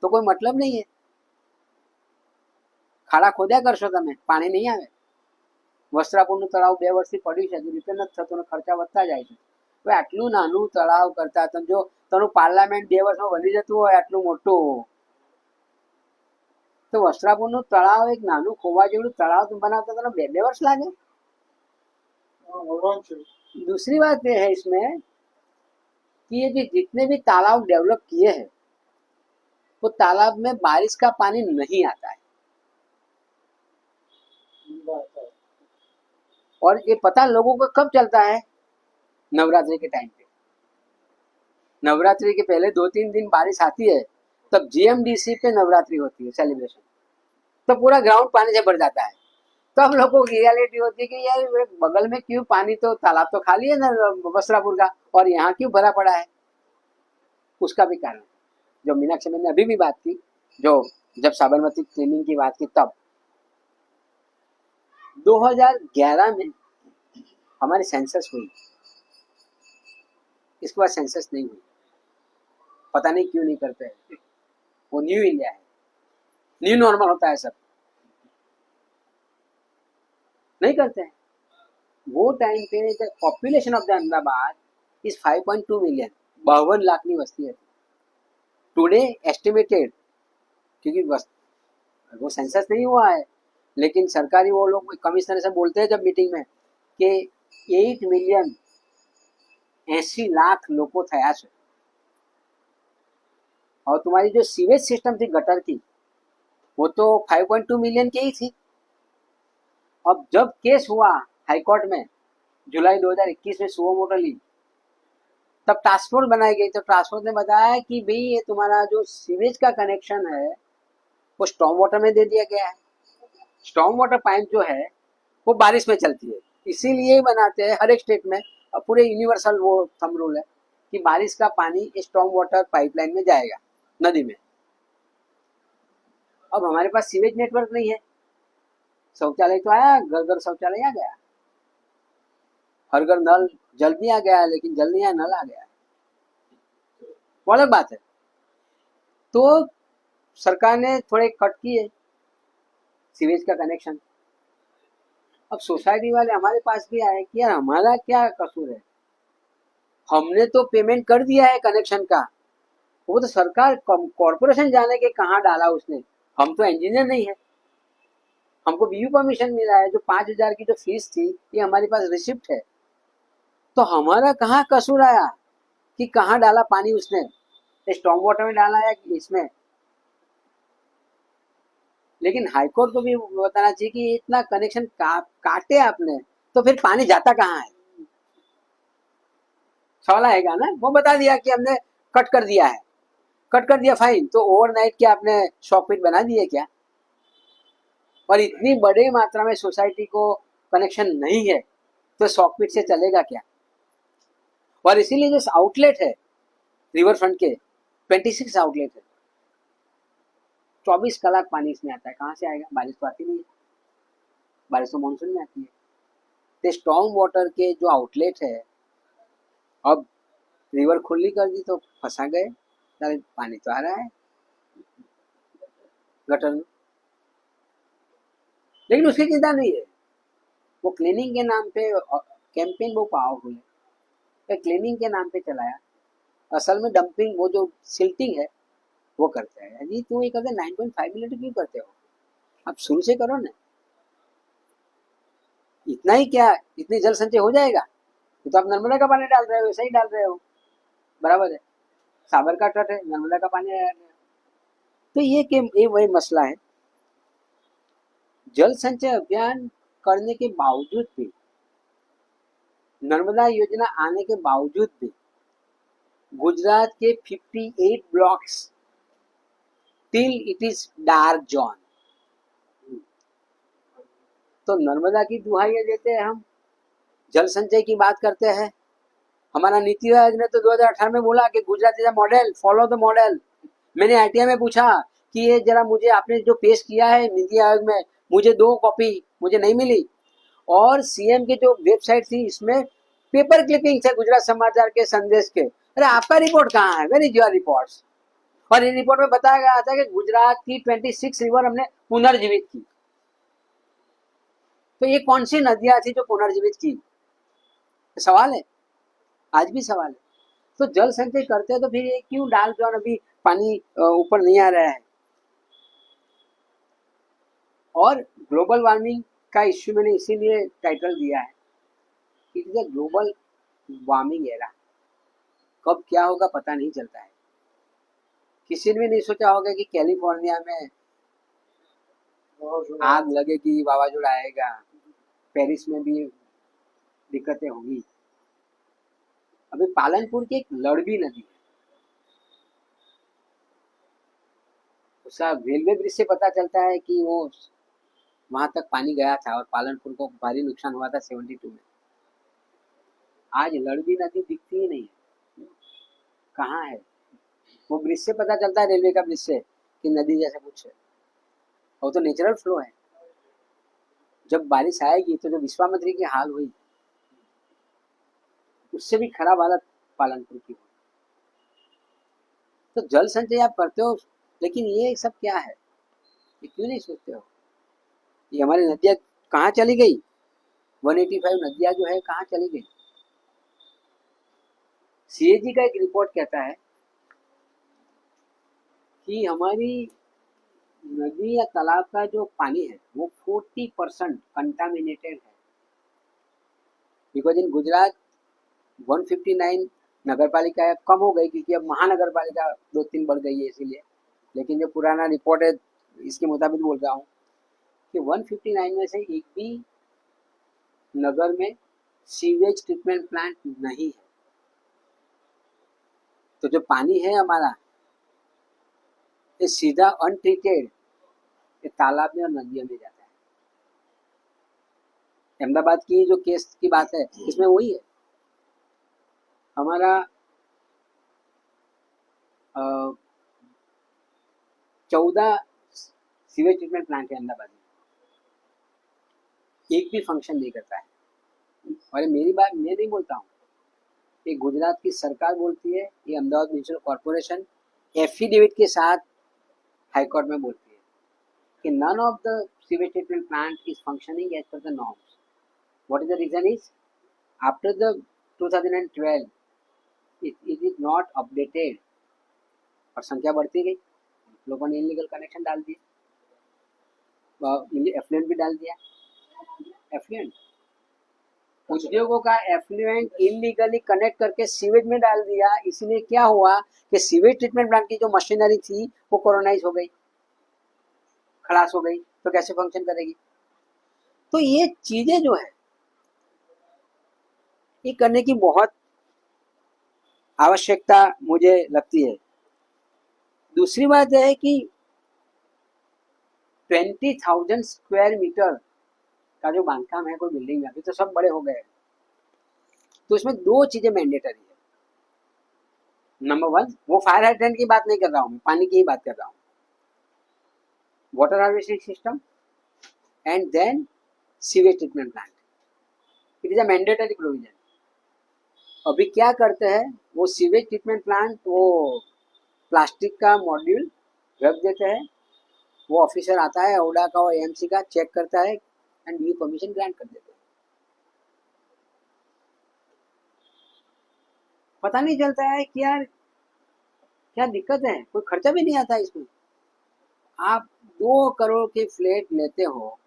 तो कोई मतलब नहीं है। ખાડા ખોદ્યા કરશો તમે, પાણી નહીં આવે। વસ્ત્રાપુરનું તળાવ 2 વર્ષથી પડ્યું છે, હજુ રિપેર નથી થતું અને ખર્ચા વધતા જાય છે। હવે આટલું નાનું તળાવ કરતા તમે જો તમારું પાર્લામેન્ટ 2 વર્ષમાં બની જતું હોય આટલું મોટું, તો વસ્ત્રાપુરનું તળાવ એક નાનું ખોવા જેવડું તળાવ બનાવતા તમને 2 વર્ષ લાગે। दूसरी बात यह है इसमें कि ये जितने भी तालाब डेवलप किए हैं वो तालाब में बारिश का पानी नहीं आता है। और ये पता लोगों को कब चलता है? नवरात्रि के टाइम पे। नवरात्रि के पहले 2-3 दिन बारिश आती है, तब जीएमडीसी पे नवरात्रि होती है सेलिब्रेशन, तो पूरा ग्राउंड पानी से भर जाता है। तो हम लोगों की रियलिटी होती है कि यार बगल में क्यों पानी, तो तालाब तो खाली है ना वस्त्रापुर का, और यहाँ क्यों भरा पड़ा है? उसका भी कारण जो मीनाक्षी मैंने अभी भी बात की, जो जब साबरमती क्लीनिंग की बात की, तब 2011 में हमारी सेंसस हुई, इसके बाद सेंसस नहीं हुई। पता नहीं क्यों नहीं करते हैं, वो न्यू इंडिया है, न्यू नॉर्मल होता है सब, नहीं करते हैं। वो टाइम पे the population of the Ahmedabad is 5.2 million, 52 lakh की वस्ती है। टुडे एस्टिमेटेड, क्योंकि वो सेंसस नहीं हुआ है, लेकिन सरकारी वो लोग कमिश्नर से बोलते हैं जब मीटिंग में कि 8 मिलियन 80 लाख लोगों थया छे। और तुम्हारी जो सीवेज सिस्टम थी गटर की, वो तो 5.2 मिलियन की ही थी। अब जब केस हुआ हाईकोर्ट में जुलाई 2021 में सुओ मोटो ली, तब टास्क फोर्स बनाई गई। तो टास्क फोर्स ने बताया कि भाई ये तुम्हारा जो सीवेज का कनेक्शन है वो स्टॉर्म वाटर में दे दिया गया है। स्टॉर्म वाटर पाइप जो है वो बारिश में चलती है, इसीलिए बनाते हैं हर एक स्टेट में, और पूरे यूनिवर्सल वो थंब रूल है कि बारिश का पानी स्टॉर्म वाटर पाइपलाइन में जाएगा नदी में। अब हमारे पास सीवेज नेटवर्क नहीं है, शौचालय तो आया, घर घर शौचालय आ गया, हर घर नल जल भी आ गया, लेकिन जल नहीं आया, नल आ गया, वो अलग बात है। तो सरकार ने थोड़े कट किए सीवेज का कनेक्शन। अब सोसाइटी वाले हमारे पास भी आए कि यार हमारा क्या कसूर है, हमने तो पेमेंट कर दिया है कनेक्शन का, वो तो सरकार कॉर्पोरेशन जाने के कहाँ डाला उसने, हम तो इंजीनियर नहीं है। हमको बीयू परमिशन मिला है, जो 5,000 की जो फीस थी ये हमारे पास रिसिप्ट है, तो हमारा कहाँ कसूर आया कि कहाँ डाला पानी उसने, स्टॉर्म वाटर में डाला या इसमें। लेकिन हाईकोर्ट को भी बताना चाहिए कि इतना कनेक्शन काटे आपने, तो फिर पानी जाता कहाँ है? सवाल आएगा ना। वो बता दिया कि हमने कट कर दिया है, कट कर दिया फाइन, तो ओवरनाइट क्या आपने शॉकपिट बना दिए क्या? और इतनी बड़ी मात्रा में सोसाइटी को कनेक्शन नहीं है तो शॉकपिट से चलेगा क्या? और इसीलिए जो आउटलेट है रिवर फ्रंट के 26 आउटलेट है, 24 कलाक पानी इसमें आता है। कहाँ से आएगा? बारिश तो आती नहीं है, बारिश तो मानसून में आती है। तो स्टॉर्म वाटर के जो आउटलेट है, अब रिवर खुली कर दी तो फंसा गए, सारे पानी तो आ रहा है गटर में, लेकिन उसकी चिंता नहीं है। वो क्लीनिंग के नाम पे कैंपेन वो पावरफुल है, क्लीनिंग के नाम पे चलाया, असल में डंपिंग वो जो सिल्टिंग है वो करते हैं। जी तुम ये करते 9.5 मिनट क्यों करते हो, आप शुरू से करो ना। इतना ही क्या, इतनी जल संचय हो जाएगा, तो आप नर्मदा का पानी डाल रहे हो, वैसा ही डाल रहे हो, बराबर है। साबर का तट है, नर्मदा का पानी डाल रहे हो। तो ये वही मसला है। जल संचय अभियान करने के बावजूद भी, नर्मदा योजना आने के बावजूद भी गुजरात के 58 blocks till it is dark zone. तो नर्मदा की दुहाई देते हैं हम, जल संचय की बात करते हैं। हमारा नीति आयोग ने तो 2018 में बोला कि Gujarat is a model, follow the model. मैंने आईटीआई में पूछा कि ये जरा मुझे आपने जो पेश किया है नीति आयोग में, मुझे 2 कॉपी मुझे नहीं मिली। और सीएम की जो वेबसाइट थी इसमें पेपर क्लिपिंग थे गुजरात समाचार के, संदेश के। अरे आपका रिपोर्ट कहाँ है, वेर इज योर रिपोर्ट्स? और इन रिपोर्ट में बताया गया था कि गुजरात की 26 रिवर हमने पुनर्जीवित की। तो ये कौन सी नदियां थी जो पुनर्जीवित की, सवाल है, आज भी सवाल है। तो जल संचय करते हैं तो फिर ये क्यों डाल जो अभी पानी ऊपर नहीं आ रहा है। और ग्लोबल वार्मिंग का इश्यू मैंने इसीलिए टाइटल दिया है, it is a global warming era. कब क्या होगा पता नहीं चलता है। किसी ने भी नहीं सोचा होगा कि कैलिफोर्निया में आग लगेगी, वावाजोड़ा आएगा, पेरिस में भी दिक्कतें होंगी। अभी पालनपुर की एक लड़बी नदी है, उसका रेलवे ब्रिज से पता चलता है कि वो वहां तक पानी गया था और पालनपुर को भारी नुकसान हुआ था 72 में। आज लड़बी नदी दिखती ही नहीं है, कहाँ है? वो ब्रिज से पता चलता है, रेलवे का ब्रिज से, कि नदी जैसा कुछ है। वो तो नेचुरल फ्लो है। जब बारिश आएगी तो जो विश्वामित्री की हाल हुई उससे भी खराब हालत पालनपुर की हुई। तो जल संचय आप करते हो, लेकिन ये सब क्या है, ये क्यों नहीं सोचते हो? ये हमारी नदियां कहाँ चली गई? 185 नदियां जो है कहाँ चली गई? सीएजी का एक रिपोर्ट कहता है कि हमारी नदी या तालाब का जो पानी है वो 40% कंटामिनेटेड है। बिकॉज इन गुजरात 159 नगर पालिका कम हो गई, क्योंकि अब महानगर पालिका 2-3 बढ़ गई है इसीलिए। लेकिन जो पुराना रिपोर्ट है इसके मुताबिक बोल रहा हूँ कि 159 में से एक भी नगर में सीवेज ट्रीटमेंट प्लांट नहीं है। तो जो पानी है हमारा ये सीधा अनट्रीटेड तालाब में और नदियों में जाता है। अहमदाबाद की जो केस की बात है इसमें वही है। हमारा 14 सीवेज ट्रीटमेंट प्लांट है अहमदाबाद में, एक भी फंक्शन नहीं करता है। और मेरी बात मैं नहीं बोलता हूँ, ये गुजरात की सरकार बोलती है, ये अहमदाबाद म्यूनिसिपल कॉर्पोरेशन एफिडेविट के साथ हाईकोर्ट में बोलती है कि none of the sewage treatment plant is functioning as per the norms. What is the reason is, after the 2012 it is not updated और संख्या बढ़ती गई, लोगों ने इलीगल कनेक्शन डाल दिए, एफ्लुएंट भी डाल दिया। एफ्लुएंट उद्योगों का एफ्लुएंट इलीगली कनेक्ट करके सीवेज में डाल दिया। इसलिए क्या हुआ कि सीवेज ट्रीटमेंट प्लांट की जो मशीनरी थी वो कोरोनाइज हो गई, खलास हो गई, तो कैसे फंक्शन करेगी? तो ये चीजें जो है ये करने की बहुत आवश्यकता मुझे लगती है। दूसरी बात यह है कि 20,000 स्क्वायर मीटर का जो बांधकाम है कोई बिल्डिंग में, अभी तो सब बड़े हो गए, तो इसमें 2 चीजें मैंडेटरी है। नंबर 1, वो फायर हाइड्रेंट की बात नहीं कर रहा हूं, मैं पानी की ही बात कर रहा हूं, water harvesting system and then sewage treatment plant. It is a mandatory provision. अभी क्या करते हैं वो सीवेज ट्रीटमेंट प्लांट, वो प्लास्टिक का मॉड्यूल रख देते हैं, वो ऑफिसर आता है ओडा का और एएमसी का, चेक करता है एंड न्यू परमिशन ग्रांट कर देते हैं। पता नहीं चलता है कि यार क्या दिक्कत है, कोई खर्चा भी नहीं आता इसमें। आप 2 करोड़ के फ्लैट लेते हो,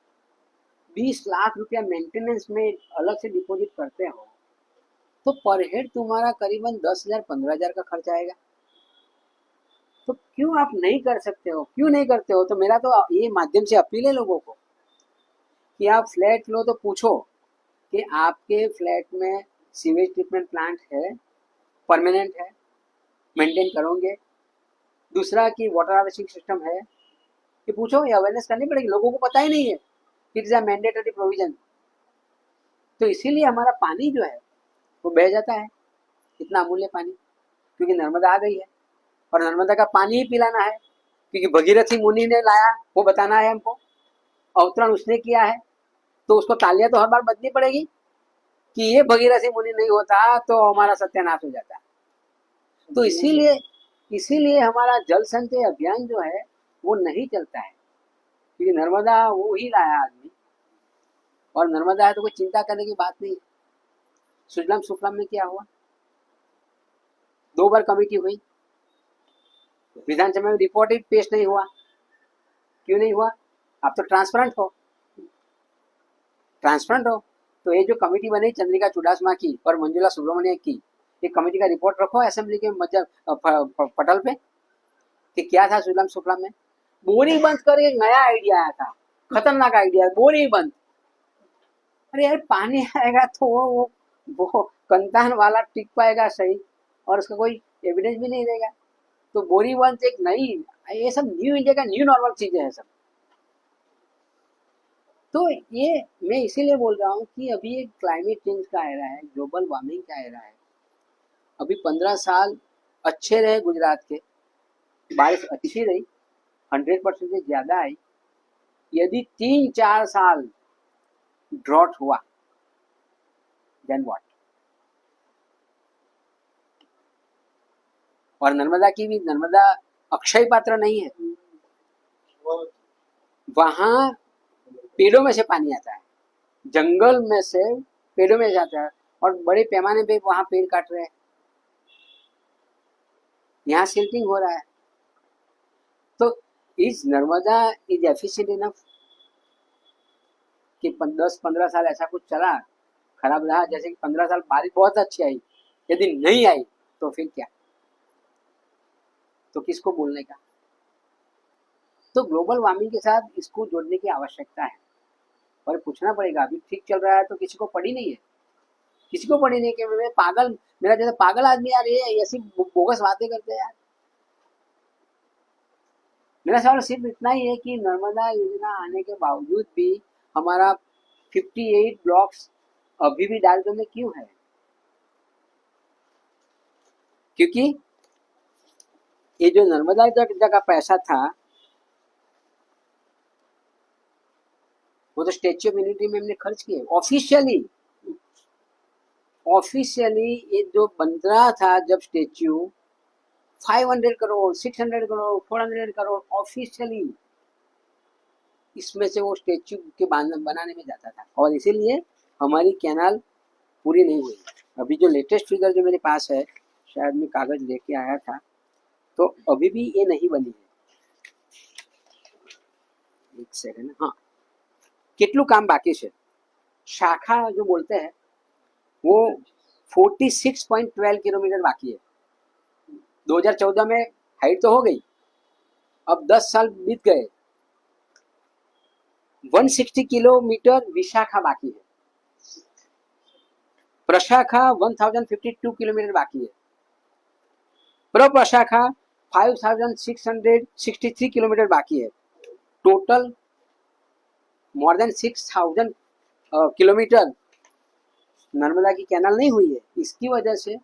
20 लाख रुपया मेंटेनेंस में अलग से डिपॉजिट करते हो, तो पर हेड तुम्हारा करीबन 10,000 15,000 का खर्च आएगा। तो क्यों आप नहीं कर सकते हो, क्यों नहीं करते हो? तो मेरा तो ये माध्यम से अपील है लोगों को कि आप फ्लैट लो तो पूछो कि आपके फ्लैट में सीवेज ट्रीटमेंट प्लांट है, परमानेंट है, मेंटेन करोगे? दूसरा कि वाटर हार्वेस्टिंग सिस्टम है, ये पूछो। ये अवेयरनेस करनी पड़ेगी, लोगों को पता ही नहीं है। It is a mandatory provision. तो इसीलिए हमारा पानी जो है वो बह जाता है, इतना अमूल्य पानी, क्योंकि नर्मदा आ गई है और नर्मदा का पानी ही पिलाना है, क्योंकि भगीरथी मुनि ने लाया, वो बताना है हमको, अवतरण उसने किया है। तो उसको तालियां तो हर बार बजनी पड़ेगी कि ये भगीरथी मुनि नहीं होता तो हमारा सत्यानाश हो जाता। तो इसीलिए हमारा जल संचय अभियान जो है वो नहीं चलता है, क्योंकि नर्मदा वो ही लाया आदमी, और नर्मदा है तो कोई चिंता करने की बात नहीं है। सुजलाम सुफलाम में क्या हुआ? 2 बार कमेटी हुई, विधानसभा में रिपोर्ट ही पेश नहीं हुआ। क्यों नहीं हुआ? आप तो ट्रांसपेरेंट हो, ट्रांसपेरेंट हो। तो ये जो कमेटी बनी चंद्रिका चुडासमा की और मंजुला सुब्रमण्य की, ये कमेटी का रिपोर्ट रखो असेंबली के पटल पे कि क्या था सुजलाम सुफलाम में। बोरिंग बंद कर एक नया आइडिया आया था, खतरनाक आइडिया, बोरिंग बंद। अरे यार पानी आएगा तो वो कंतान वाला टिक पाएगा सही, और उसका कोई एविडेंस भी नहीं देगा। तो बोरिंग बंद एक नई, ये सब न्यू इंडिया का न्यू नॉर्मल चीजें हैं सब। तो ये मैं इसीलिए बोल रहा हूँ कि अभी एक क्लाइमेट चेंज का एरा है, ग्लोबल वार्मिंग का एरा है। अभी 15 साल अच्छे रहे गुजरात के, बारिश अच्छी रही, 100% से ज्यादा आई। यदि 3-4 साल ड्रॉट हुआ, देन व्हाट? और नर्मदा की भी, नर्मदा अक्षय पात्र नहीं है, वहां पेड़ों में से पानी आता है, जंगल में से पेड़ों में जाता है, और बड़े पैमाने पे वहां पेड़ काट रहे हैं, यहाँ सिल्टिंग हो रहा है। तो is Narmada is efficient enough कि 10-15 साल ऐसा कुछ चला, खराब रहा, जैसे कि 15 साल बारिश बहुत अच्छी आई, यदि नहीं आई तो फिर क्या? तो किसको बोलने का? तो ग्लोबल वार्मिंग के साथ इसको जोड़ने की आवश्यकता है, और पूछना पड़ेगा। अभी ठीक चल रहा है तो किसी को पड़ी नहीं है, किसी को पड़ी नहीं कि मैं पागल, मेरा जैसे पागल आदमी यार ये ऐसी बोगस बातें करते हैं यार। मेरा सवाल सिर्फ इतना ही है कि नर्मदा योजना आने के बावजूद भी हमारा 58 ब्लॉक्स अभी भी डाल में क्यों है? क्योंकि ये जो नर्मदा का पैसा था वो तो स्टेच्यू ऑफ यूनिटी में हमने खर्च किए ऑफिशियली। ये जो बन रहा था जब स्टेच्यू, 500 करोड़, 600 करोड़, 400 करोड़ ऑफिशियली इसमें से वो स्टेच्यू के बनाने में जाता था, और इसीलिए हमारी कैनाल पूरी नहीं हुई। अभी जो लेटेस्ट फिगर जो मेरे पास है, शायद मैं कागज लेके आया था, तो अभी भी ये नहीं बनी है। एक सेकंड, हाँ, कितलू काम बाकी है। शाखा जो बोलते हैं वो 46.12 किलोमीटर बाकी है। 2014 में हाइट तो हो गई, अब 10 साल बीत गए, 160 किलोमीटर विशाखा बाकी है, प्रशाखा 1052 किलोमीटर बाकी है, प्रशाखा 5663 किलोमीटर बाकी है। Total more than 6000 kilometre Narmada की कैनाल नहीं हुई है। इसकी वजह से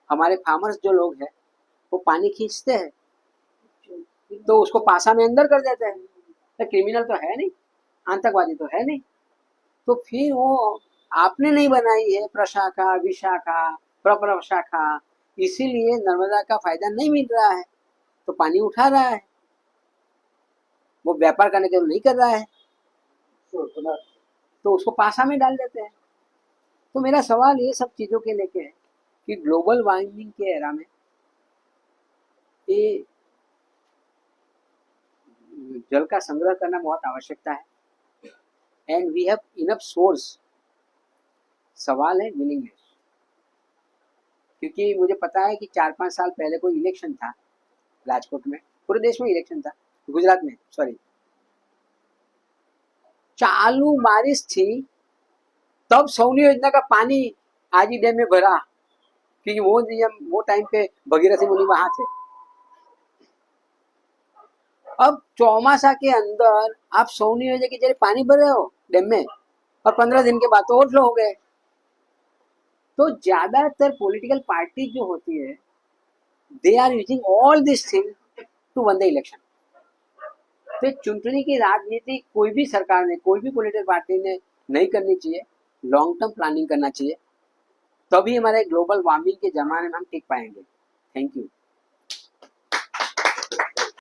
हमारे फार्मर्स जो लोग हैं वो पानी खींचते हैं तो उसको पासा में अंदर कर देते हैं। तो क्रिमिनल तो है नहीं, आतंकवादी तो है नहीं, तो फिर वो आपने नहीं बनाई है प्रशाखा, विशाखा, प्रशाखा, इसीलिए नर्मदा का फायदा नहीं मिल रहा है। तो पानी उठा रहा है, वो व्यापार करने के लिए नहीं कर रहा है, तो उसको पासा में डाल देते हैं। तो मेरा सवाल ये सब चीजों के लेके है कि ग्लोबल वार्मिंग के एरा में ये जल का संग्रह करना बहुत आवश्यकता है and we have enough source. सवाल है विलिंगनेस, क्योंकि मुझे पता है कि 4-5 साल पहले कोई इलेक्शन था राजकोट में, पूरे देश में इलेक्शन था, गुजरात में सॉरी, चालू बारिश थी तब सौनी योजना का पानी आजी डैम में भरा, क्योंकि वो टाइम पे भगीरथी मुनि वहां थे। अब चौमासा के अंदर आप सौनी योजना के जरिए पानी भर रहे हो डैम में और 15 दिन के बाद तो ओवरफ्लो हो गए। तो ज्यादातर पॉलिटिकल पार्टी जो होती है they are using all this thing to won the election. तो चुनाव की राजनीति कोई भी सरकार ने, कोई भी पॉलिटिकल पार्टी ने नहीं करनी चाहिए, लॉन्ग टर्म प्लानिंग करना चाहिए, तभी हमारे ग्लोबल वार्मिंग के जमाने में हम टिक पाएंगे। Thank you.